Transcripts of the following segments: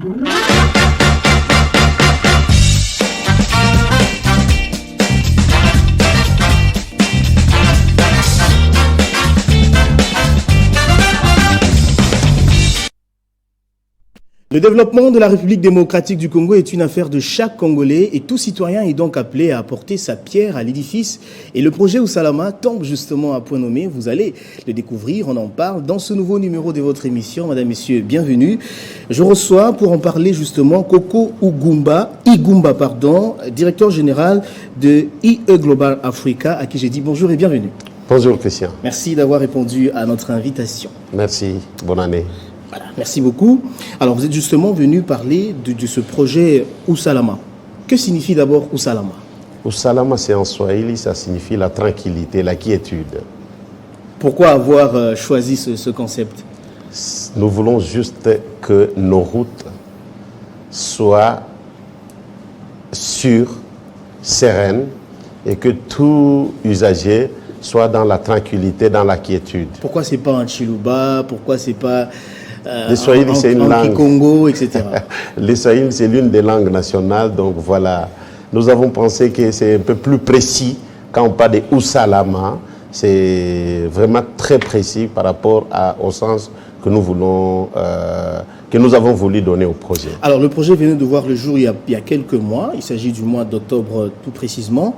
Le développement de la République démocratique du Congo est une affaire de chaque Congolais et tout citoyen est donc appelé à apporter sa pierre à l'édifice. Et le projet Usalama tombe justement à point nommé. Vous allez le découvrir, on en parle dans ce nouveau numéro de votre émission. Madame, Messieurs, bienvenue. Je reçois pour en parler justement Koko Igumba, directeur général de IE Global Africa, à qui j'ai dit bonjour et bienvenue. Bonjour Christian. Merci d'avoir répondu à notre invitation. Merci, bonne année. Voilà, merci beaucoup. Alors, vous êtes justement venu parler de ce projet Usalama. Que signifie d'abord Usalama? Usalama, c'est en Swahili, ça signifie la tranquillité, la quiétude. Pourquoi avoir choisi ce concept? Nous voulons juste que nos routes soient sûres, sereines, et que tout usager soit dans la tranquillité, dans la quiétude. Pourquoi c'est pas en Chiluba? Pourquoi c'est pas... le Swahili, c'est une langue. Congo, etc. Le Swahili, c'est l'une des langues nationales. Donc voilà, nous avons pensé que c'est un peu plus précis quand on parle de Usalama. C'est vraiment très précis par rapport au sens que nous voulons, que nous avons voulu donner au projet. Alors le projet venait de voir le jour il y a quelques mois. Il s'agit du mois d'octobre tout précisément.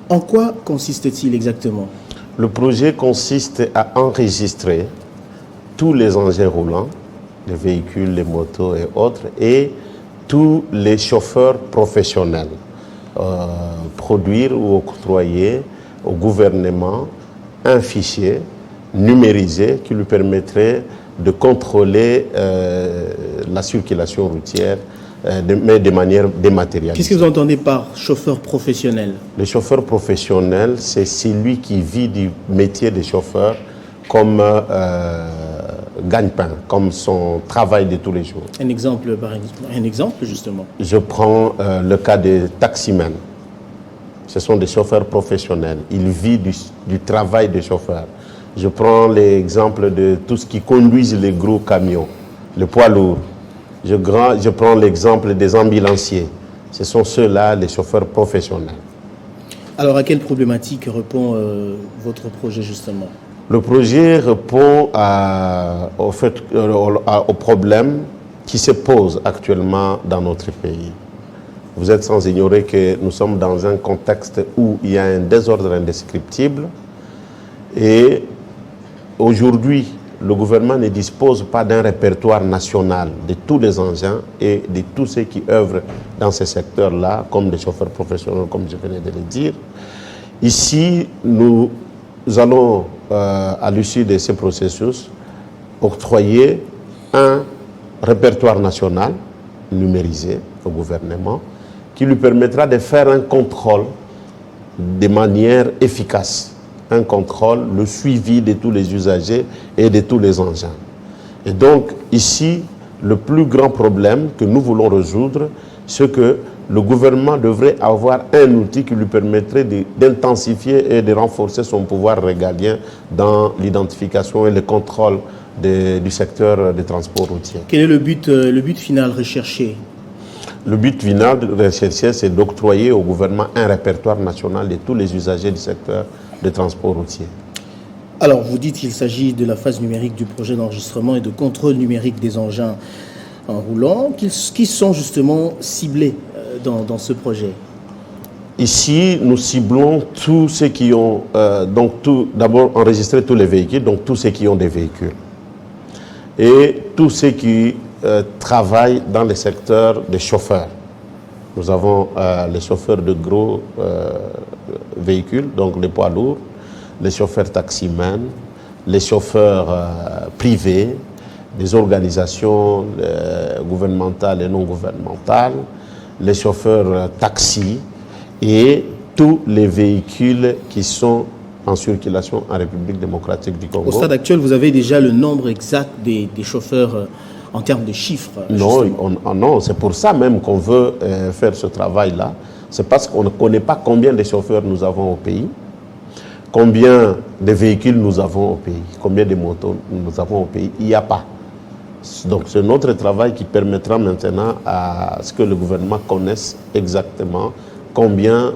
En quoi consiste-t-il exactement? Le projet consiste à enregistrer tous les engins roulants, les véhicules, les motos et autres, et tous les chauffeurs professionnels, produire ou octroyer au gouvernement un fichier numérisé qui lui permettrait de contrôler la circulation routière, mais de manière dématérialisée. Qu'est-ce que vous entendez par chauffeur professionnel? Le chauffeur professionnel, c'est celui qui vit du métier de chauffeur comme gagne-pain, comme son travail de tous les jours. Un exemple, justement. Je prends le cas des taximens. Ce sont des chauffeurs professionnels. Ils vivent du travail de chauffeur. Je prends l'exemple de tout ce qui conduisent les gros camions, le poids lourd. Je prends l'exemple des ambulanciers. Ce sont ceux-là, les chauffeurs professionnels. Alors, à quelle problématique répond votre projet, justement? Le projet répond au problème qui se pose actuellement dans notre pays. Vous êtes sans ignorer que nous sommes dans un contexte où il y a un désordre indescriptible et aujourd'hui, le gouvernement ne dispose pas d'un répertoire national de tous les engins et de tous ceux qui œuvrent dans ces secteurs-là, comme des chauffeurs professionnels, comme je venais de le dire. Ici, nous allons, à l'issue de ce processus, octroyer un répertoire national numérisé au gouvernement qui lui permettra de faire un contrôle de manière efficace. Un contrôle, le suivi de tous les usagers et de tous les engins. Et donc, ici, le plus grand problème que nous voulons résoudre, c'est que le gouvernement devrait avoir un outil qui lui permettrait d'intensifier et de renforcer son pouvoir régalien dans l'identification et le contrôle du secteur des transports routiers. Quel est le but final recherché? Le but final recherché, c'est d'octroyer au gouvernement un répertoire national de tous les usagers du secteur des transports routiers. Alors, vous dites qu'il s'agit de la phase numérique du projet d'enregistrement et de contrôle numérique des engins en roulant. Qui sont justement ciblés dans ce projet? Ici, nous ciblons tous ceux qui ont, d'abord enregistré tous les véhicules, donc tous ceux qui ont des véhicules. Et tous ceux qui travaillent dans le secteur des chauffeurs. Nous avons les chauffeurs de gros véhicules, donc les poids lourds, les chauffeurs taximens, les chauffeurs privés, des organisations gouvernementales et non gouvernementales, les chauffeurs taxis et tous les véhicules qui sont en circulation en République démocratique du Congo. Au stade actuel, vous avez déjà le nombre exact des chauffeurs en termes de chiffres? Non, non, c'est pour ça même qu'on veut faire ce travail-là. C'est parce qu'on ne connaît pas combien de chauffeurs nous avons au pays, combien de véhicules nous avons au pays, combien de motos nous avons au pays. Il n'y a pas. Donc c'est notre travail qui permettra maintenant à ce que le gouvernement connaisse exactement combien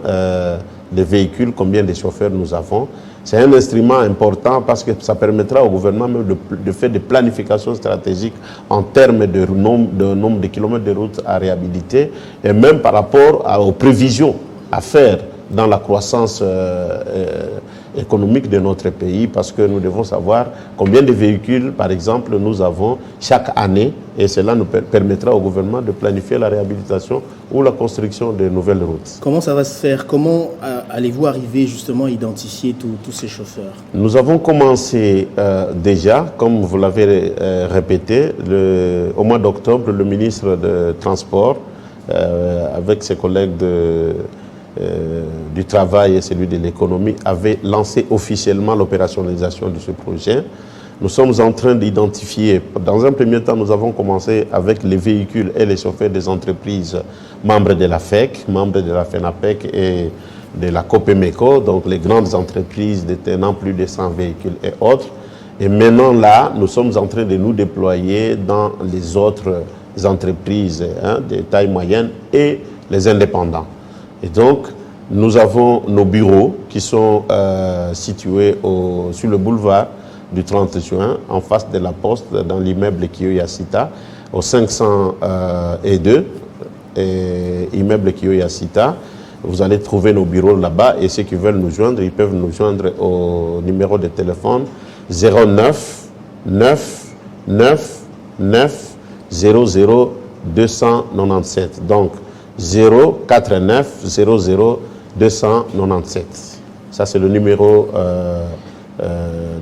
de véhicules, combien de chauffeurs nous avons. C'est un instrument important parce que ça permettra au gouvernement même de faire des planifications stratégiques en termes de nombre de kilomètres de route à réhabiliter et même par rapport aux prévisions à faire dans la croissance économique de notre pays, parce que nous devons savoir combien de véhicules, par exemple, nous avons chaque année, et cela nous permettra au gouvernement de planifier la réhabilitation ou la construction de nouvelles routes. Comment ça va se faire? Comment allez-vous arriver justement à identifier tous ces chauffeurs? Nous avons commencé déjà, comme vous l'avez répété, au mois d'octobre, le ministre de Transport, avec ses collègues du travail et celui de l'économie, avait lancé officiellement l'opérationnalisation de ce projet. Nous sommes en train d'identifier, dans un premier temps, nous avons commencé avec les véhicules et les chauffeurs des entreprises membres de la FEC, membres de la FENAPEC et de la COPEMECO, donc les grandes entreprises détenant plus de 100 véhicules et autres. Et maintenant là, nous sommes en train de nous déployer dans les autres entreprises de taille moyenne et les indépendants. Et donc, nous avons nos bureaux qui sont situés sur le boulevard du 30 juin, en face de la Poste, dans l'immeuble Kiyoyasita, au 502, immeuble Kiyoyasita. Vous allez trouver nos bureaux là-bas et ceux qui veulent nous joindre, ils peuvent nous joindre au numéro de téléphone 09 9 9 9 00 297. Donc, 049 00 297. Ça, c'est le numéro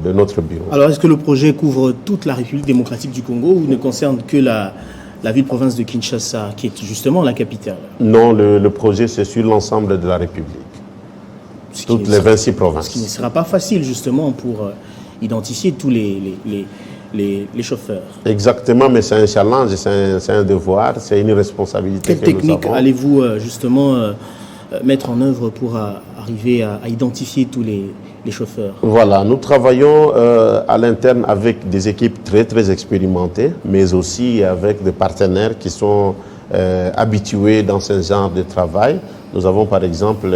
de notre bureau. Alors, est-ce que le projet couvre toute la République démocratique du Congo ou ne concerne que la ville-province de Kinshasa, qui est justement la capitale? Non, le projet, c'est sur l'ensemble de la République. Toutes les 26 provinces. Ce qui ne sera pas facile, justement, pour identifier tous les chauffeurs. Exactement, mais c'est un challenge, c'est un devoir, c'est une responsabilité. Quelle technique allez-vous justement mettre en œuvre pour arriver à identifier tous les chauffeurs? Voilà, nous travaillons à l'interne avec des équipes très très expérimentées, mais aussi avec des partenaires qui sont habitués dans ce genre de travail. Nous avons par exemple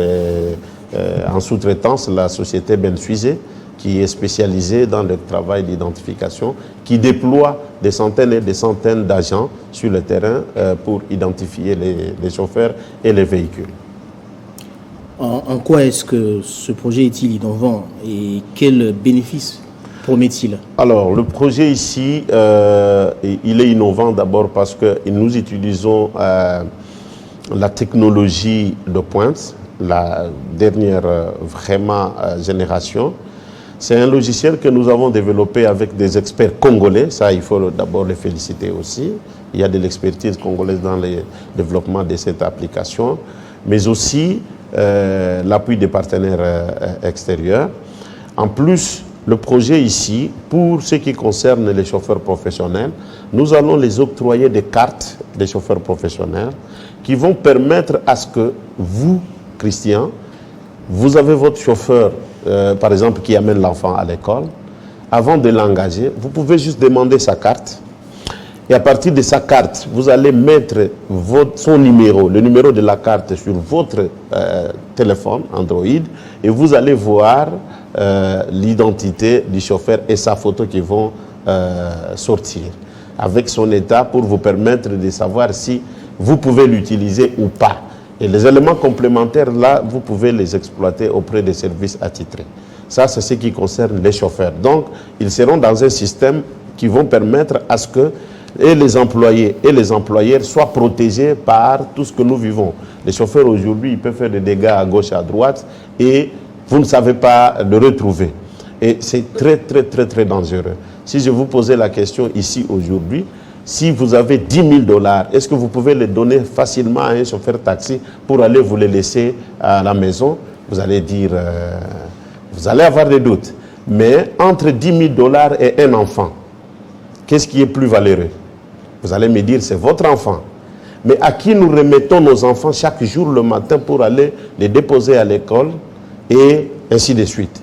en sous-traitance la société Bensuizé, qui est spécialisée dans le travail d'identification, qui déploie des centaines et des centaines d'agents sur le terrain pour identifier les chauffeurs et les véhicules. En quoi est-ce que ce projet est-il innovant et quels bénéfices promet-il? Alors, le projet ici, il est innovant d'abord parce que nous utilisons la technologie de pointe, la dernière vraiment génération. C'est un logiciel que nous avons développé avec des experts congolais. Ça, il faut d'abord les féliciter aussi. Il y a de l'expertise congolaise dans le développement de cette application, mais aussi l'appui des partenaires extérieurs. En plus, le projet ici, pour ce qui concerne les chauffeurs professionnels, nous allons les octroyer des cartes des chauffeurs professionnels qui vont permettre à ce que vous, Christian, vous avez votre chauffeur, par exemple, qui amène l'enfant à l'école. Avant de l'engager, vous pouvez juste demander sa carte. Et à partir de sa carte, vous allez mettre son numéro, le numéro de la carte sur votre téléphone Android et vous allez voir l'identité du chauffeur et sa photo qui vont sortir avec son état pour vous permettre de savoir si vous pouvez l'utiliser ou pas. Et les éléments complémentaires, là, vous pouvez les exploiter auprès des services attitrés. Ça, c'est ce qui concerne les chauffeurs. Donc, ils seront dans un système qui vont permettre à ce que et les employés et les employeurs soient protégés par tout ce que nous vivons. Les chauffeurs aujourd'hui, ils peuvent faire des dégâts à gauche, à droite et vous ne savez pas le retrouver. Et c'est très, très, très, très dangereux. Si je vous posais la question ici aujourd'hui, si vous avez 10 000 $, est-ce que vous pouvez les donner facilement à un chauffeur taxi pour aller vous les laisser à la maison? Vous allez dire, vous allez avoir des doutes. Mais entre 10 000 $ et un enfant, qu'est-ce qui est plus valeureux? Vous allez me dire, c'est votre enfant. Mais à qui nous remettons nos enfants chaque jour le matin pour aller les déposer à l'école et ainsi de suite?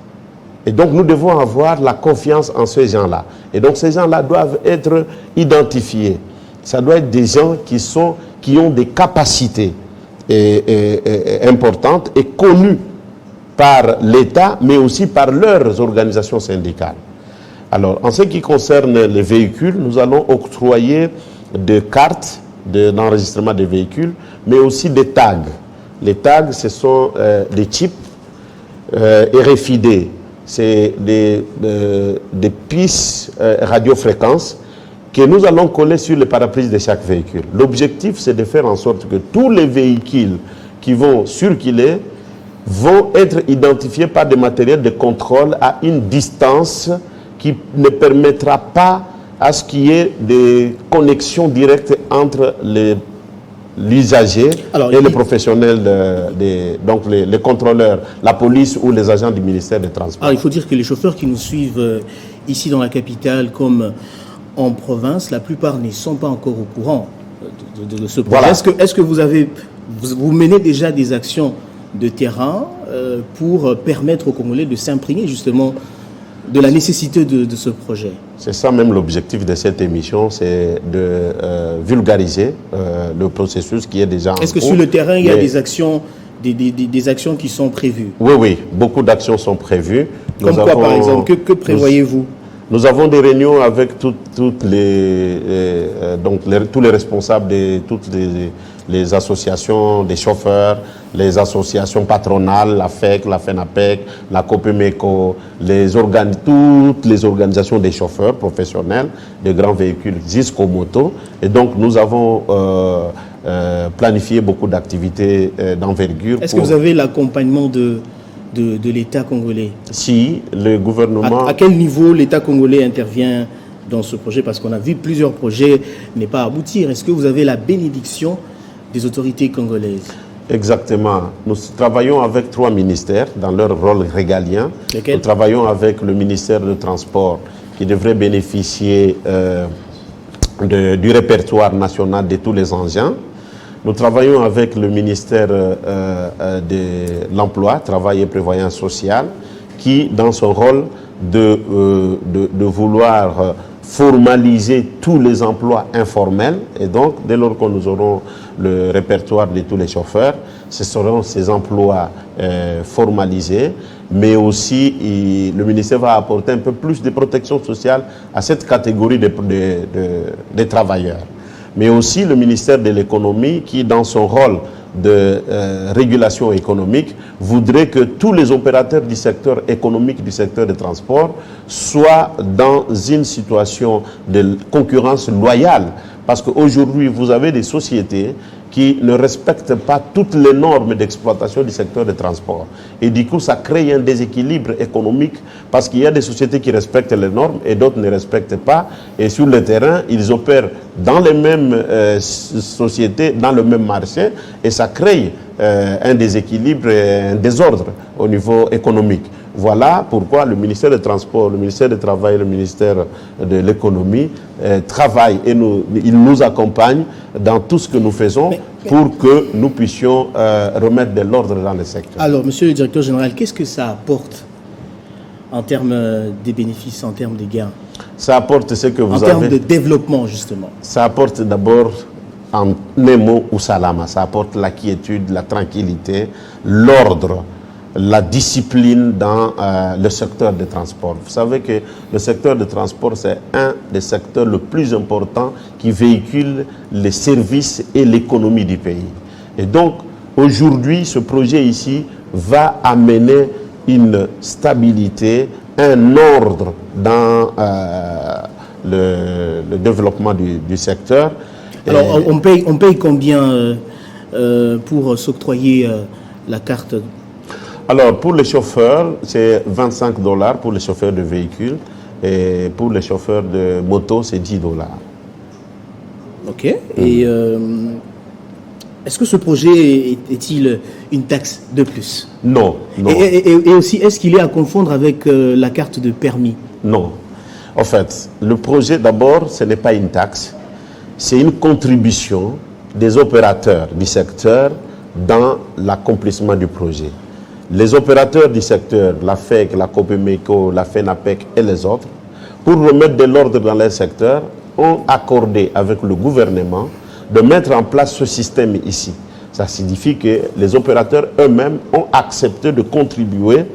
Et donc, nous devons avoir la confiance en ces gens-là. Et donc, ces gens-là doivent être identifiés. Ça doit être des gens qui ont des capacités importantes et connues par l'État, mais aussi par leurs organisations syndicales. Alors, en ce qui concerne les véhicules, nous allons octroyer des cartes d'enregistrement des véhicules, mais aussi des tags. Les tags, ce sont des chips RFID. C'est des pistes radiofréquences que nous allons coller sur le pare-brise de chaque véhicule. L'objectif, c'est de faire en sorte que tous les véhicules qui vont circuler vont être identifiés par des matériels de contrôle à une distance qui ne permettra pas à ce qu'il y ait des connexions directes entre l'usager et les professionnels, donc les contrôleurs, la police ou les agents du ministère des Transports. Alors, il faut dire que les chauffeurs qui nous suivent ici dans la capitale comme en province, la plupart ne sont pas encore au courant de ce projet. Voilà. Est-ce que vous menez déjà des actions de terrain pour permettre aux Congolais de s'imprégner justement de la nécessité de ce projet? C'est ça même l'objectif de cette émission, c'est de vulgariser le processus qui est déjà en cours. Est-ce que sur le terrain, il y a des actions, des actions qui sont prévues? Oui, beaucoup d'actions sont prévues. Comme quoi, par exemple? Que prévoyez-vous? Nous avons des réunions avec tous les responsables de toutes les associations des chauffeurs, les associations patronales, la FEC, la FENAPEC, la COPEMECO, toutes les organisations des chauffeurs professionnels de grands véhicules jusqu'aux motos. Et donc, nous avons planifié beaucoup d'activités d'envergure. Est-ce que vous avez l'accompagnement de l'État congolais? Si, le gouvernement... À quel niveau l'État congolais intervient dans ce projet? Parce qu'on a vu plusieurs projets ne pas aboutir. Est-ce que vous avez la bénédiction des autorités congolaises? Exactement. Nous travaillons avec 3 ministères dans leur rôle régalien. Lesquels? Nous travaillons avec le ministère du Transport qui devrait bénéficier du répertoire national de tous les engins. Nous travaillons avec le ministère de l'Emploi, Travail et Prévoyance sociale, qui, dans son rôle de vouloir formaliser tous les emplois informels. Et donc, dès lors que nous aurons le répertoire de tous les chauffeurs, ce seront ces emplois formalisés. Mais aussi, le ministère va apporter un peu plus de protection sociale à cette catégorie de travailleurs. Mais aussi le ministère de l'économie qui, dans son rôle de régulation économique, voudrait que tous les opérateurs du secteur économique, du secteur des transports, soient dans une situation de concurrence loyale. Parce qu'aujourd'hui, vous avez des sociétés qui ne respectent pas toutes les normes d'exploitation du secteur des transports. Et du coup, ça crée un déséquilibre économique parce qu'il y a des sociétés qui respectent les normes et d'autres ne respectent pas. Et sur le terrain, ils opèrent dans les mêmes sociétés, dans le même marché, et ça crée un déséquilibre et un désordre au niveau économique. Voilà pourquoi le ministère des Transports, le ministère du Travail et le ministère de l'Économie travaillent et ils nous accompagnent dans tout ce que nous faisons pour que nous puissions remettre de l'ordre dans le secteur. Alors, monsieur le directeur général, qu'est-ce que ça apporte en termes des bénéfices, en termes des gains? Ça apporte ce que vous avez... En termes de développement, justement. Ça apporte d'abord, en un mot, ou salama, ça apporte la quiétude, la tranquillité, l'ordre, la discipline dans le secteur des transports. Vous savez que le secteur des transports, c'est un des secteurs le plus important qui véhicule les services et l'économie du pays. Et donc, aujourd'hui, ce projet ici va amener une stabilité, un ordre dans le développement du secteur. Alors, on paye combien pour s'octroyer la carte? Alors, pour les chauffeurs, c'est 25 $ pour les chauffeurs de véhicules. Et pour les chauffeurs de moto, c'est 10 $. OK. Et est-ce que ce projet est-il une taxe de plus? Non. Et aussi, est-ce qu'il est à confondre avec la carte de permis? Non. En fait, le projet, d'abord, ce n'est pas une taxe. C'est une contribution des opérateurs du secteur dans l'accomplissement du projet. les opérateurs du secteur, la FEC, la Copemeco, la FENAPEC et les autres, pour remettre de l'ordre dans leur secteur, ont accordé avec le gouvernement de mettre en place ce système ici. Ça signifie que les opérateurs eux-mêmes ont accepté de contribuer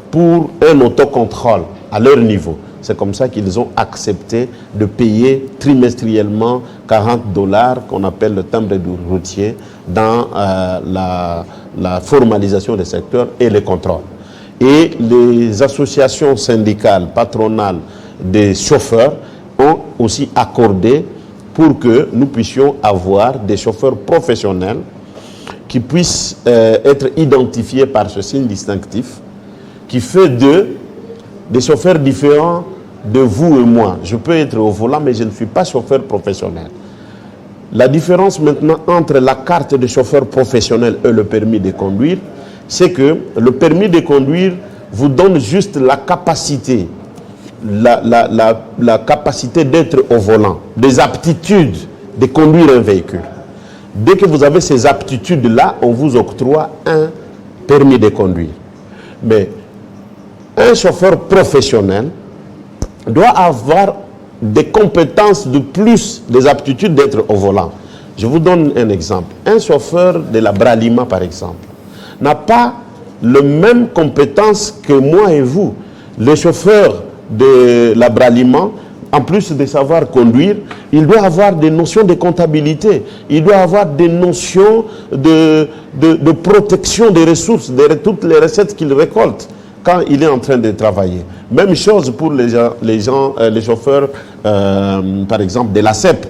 pour un autocontrôle à leur niveau. C'est comme ça qu'ils ont accepté de payer trimestriellement $40 qu'on appelle le timbre routier dans la formalisation des secteurs et les contrôles. Et les associations syndicales, patronales des chauffeurs ont aussi accordé pour que nous puissions avoir des chauffeurs professionnels qui puissent être identifiés par ce signe distinctif qui fait d'eux des chauffeurs différents de vous et moi. Je peux être au volant, mais je ne suis pas chauffeur professionnel. La différence maintenant entre la carte de chauffeur professionnel et le permis de conduire, c'est que le permis de conduire vous donne juste la capacité, la capacité d'être au volant, des aptitudes de conduire un véhicule. Dès que vous avez ces aptitudes-là, on vous octroie un permis de conduire. Mais un chauffeur professionnel doit avoir des compétences de plus, des aptitudes d'être au volant. Je vous donne un exemple. Un chauffeur de la Bralima, par exemple, n'a pas les mêmes compétences que moi et vous. Le chauffeur de la Bralima, en plus de savoir conduire, il doit avoir des notions de comptabilité, il doit avoir des notions de protection des ressources, de toutes les recettes qu'il récolte quand il est en train de travailler. Même chose pour les chauffeurs, par exemple, de la CEP.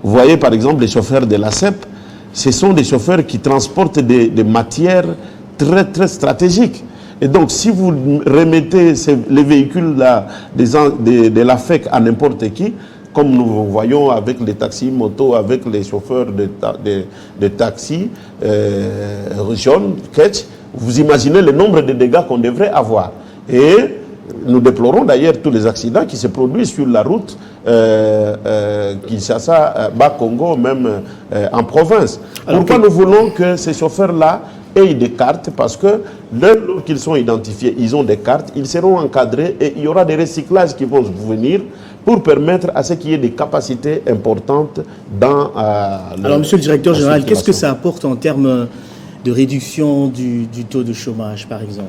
Vous voyez, par exemple, les chauffeurs de la CEP, ce sont des chauffeurs qui transportent des matières très, très stratégiques. Et donc, si vous remettez les véhicules-là de la FEC à n'importe qui, comme nous voyons avec les taxis motos, avec les chauffeurs de taxis jaunes, ketch, vous imaginez le nombre de dégâts qu'on devrait avoir. Et nous déplorons d'ailleurs tous les accidents qui se produisent sur la route Kinshasa, Bas-Congo, même en province. Pourquoi nous voulons que ces chauffeurs-là aient des cartes? Parce que lorsqu'ils sont identifiés, ils ont des cartes, ils seront encadrés et il y aura des recyclages qui vont venir pour permettre à ce qu'il y ait des capacités importantes dans Alors, monsieur le directeur général, qu'est-ce que ça apporte en termes de réduction du taux de chômage, par exemple?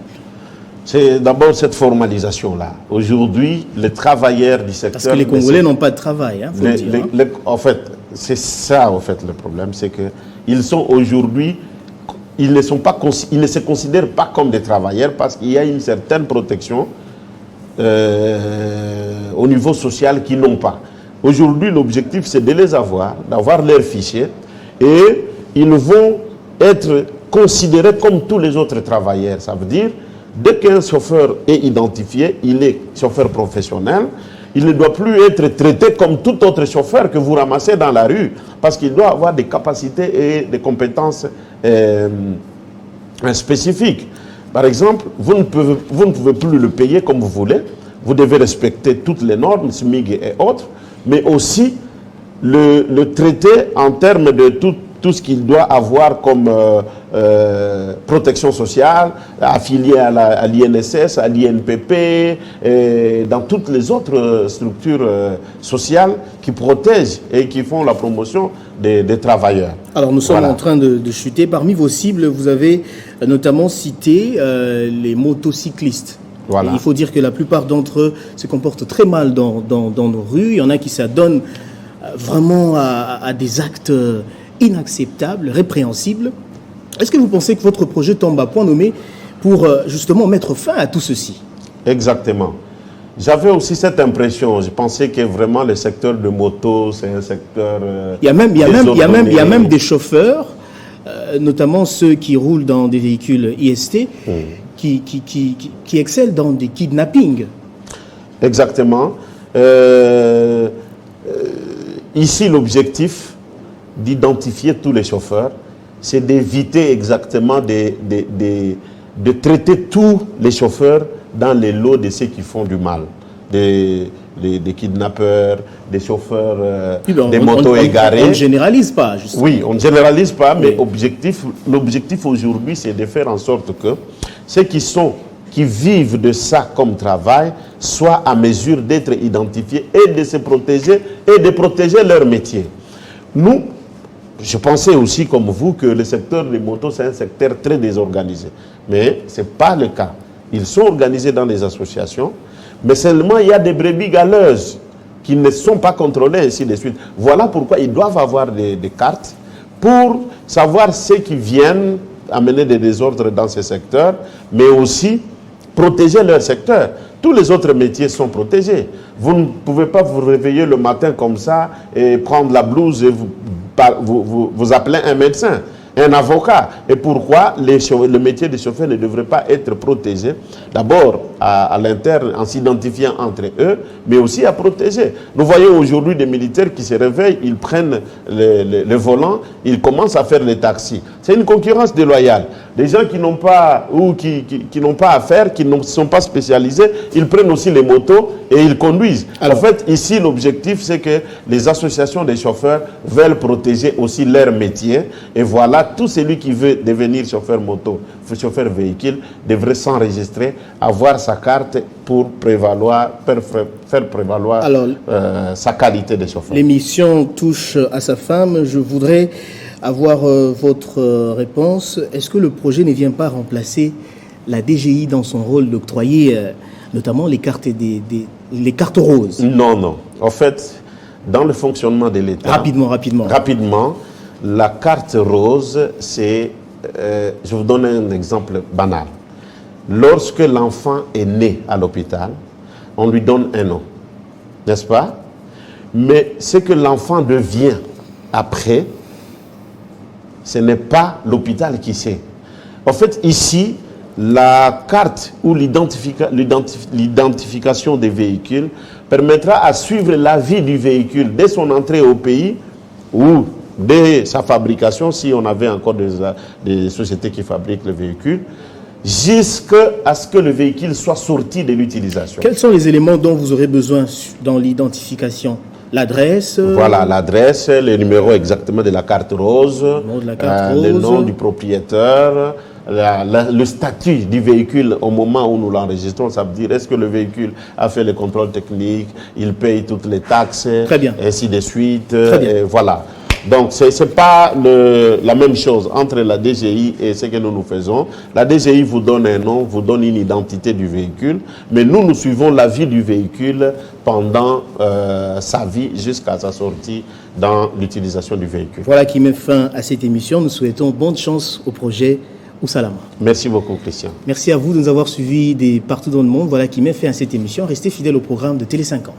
C'est d'abord cette formalisation-là. Aujourd'hui, les travailleurs du secteur... Parce que les Congolais n'ont pas de travail, hein, faut le dire. En fait, c'est ça, en fait, le problème. C'est qu'ils sont aujourd'hui... Ils ne se considèrent pas comme des travailleurs parce qu'il y a une certaine protection au niveau social qu'ils n'ont pas. Aujourd'hui, l'objectif, c'est de les avoir, d'avoir leurs fichiers, et ils vont être considérés comme tous les autres travailleurs. Ça veut dire, dès qu'un chauffeur est identifié, il est chauffeur professionnel, il ne doit plus être traité comme tout autre chauffeur que vous ramassez dans la rue, parce qu'il doit avoir des capacités et des compétences spécifiques. Par exemple, vous ne pouvez plus le payer comme vous voulez, vous devez respecter toutes les normes, SMIG et autres, mais aussi le traiter en termes de tout ce qu'il doit avoir comme protection sociale, affilié à l'INSS, à l'INPP, et dans toutes les autres structures sociales qui protègent et qui font la promotion des travailleurs. Alors nous sommes en train de chuter. Parmi vos cibles, vous avez notamment cité les motocyclistes. Voilà. Il faut dire que la plupart d'entre eux se comportent très mal dans nos rues. Il y en a qui s'adonnent vraiment à des actes inacceptables, répréhensibles. Est-ce que vous pensez que votre projet tombe à point nommé pour justement mettre fin à tout ceci? Exactement. J'avais aussi cette impression. Je pensais que vraiment le secteur de moto, c'est un secteur... Il y a même des chauffeurs, notamment ceux qui roulent dans des véhicules IST, qui excellent dans des kidnappings. Exactement. Ici, l'objectif d'identifier tous les chauffeurs, c'est d'éviter exactement de traiter tous les chauffeurs dans les lots de ceux qui font du mal. Des kidnappeurs, des chauffeurs, des motos égarés. On ne généralise pas, justement. Oui, on ne généralise pas, mais l'objectif aujourd'hui, c'est de faire en sorte que ceux qui vivent de ça comme travail soient à mesure d'être identifiés et de se protéger et de protéger leur métier. Nous, je pensais aussi comme vous que le secteur des motos, c'est un secteur très désorganisé. Mais ce n'est pas le cas. Ils sont organisés dans des associations, mais seulement il y a des brebis galeuses qui ne sont pas contrôlées, ainsi de suite. Voilà pourquoi ils doivent avoir des cartes pour savoir ceux qui viennent amener des désordres dans ces secteurs, mais aussi protéger leur secteur. Tous les autres métiers sont protégés. Vous ne pouvez pas vous réveiller le matin comme ça et prendre la blouse et vous appelez un médecin, un avocat. Et pourquoi le métier de chauffeur ne devrait pas être protégé? D'abord, à l'interne, en s'identifiant entre eux, mais aussi à protéger. Nous voyons aujourd'hui des militaires qui se réveillent, ils prennent le volant, ils commencent à faire les taxis. C'est une concurrence déloyale. Des gens qui n'ont pas, ou qui n'ont pas à faire, qui ne sont pas spécialisés, ils prennent aussi les motos et ils conduisent. Alors, en fait, ici, l'objectif, c'est que les associations des chauffeurs veulent protéger aussi leur métier. Et voilà, tout celui qui veut devenir chauffeur moto, chauffeur véhicule, devrait s'enregistrer, avoir sa carte pour faire prévaloir sa qualité de chauffeur. L'émission touche à sa fin. Je voudrais avoir votre réponse. Est-ce que le projet ne vient pas remplacer la DGI dans son rôle d'octroyer notamment les cartes, les cartes roses? Non, non. En fait, dans le fonctionnement de l'État... Rapidement, la carte rose, c'est... je vous donne un exemple banal. Lorsque l'enfant est né à l'hôpital, on lui donne un nom, n'est-ce pas? Mais ce que l'enfant devient après, ce n'est pas l'hôpital qui sait. En fait, ici, la carte ou l'identification des véhicules permettra à suivre la vie du véhicule dès son entrée au pays ou dès sa fabrication, si on avait encore des sociétés qui fabriquent le véhicule, jusqu'à ce que le véhicule soit sorti de l'utilisation. Quels sont les éléments dont vous aurez besoin dans l'identification? L'adresse? Voilà, l'adresse, le numéro exactement de la carte rose, le nom du propriétaire, le statut du véhicule au moment où nous l'enregistrons. Ça veut dire, est-ce que le véhicule a fait le contrôle technique, il paye toutes les taxes, ainsi de suite. Et voilà. Donc, ce n'est pas la même chose entre la DGI et ce que nous faisons. La DGI vous donne un nom, vous donne une identité du véhicule, mais nous suivons la vie du véhicule pendant sa vie jusqu'à sa sortie dans l'utilisation du véhicule. Voilà qui met fin à cette émission. Nous souhaitons bonne chance au projet Usalama. Merci beaucoup, Christian. Merci à vous de nous avoir suivis partout dans le monde. Voilà qui met fin à cette émission. Restez fidèles au programme de Télé 50.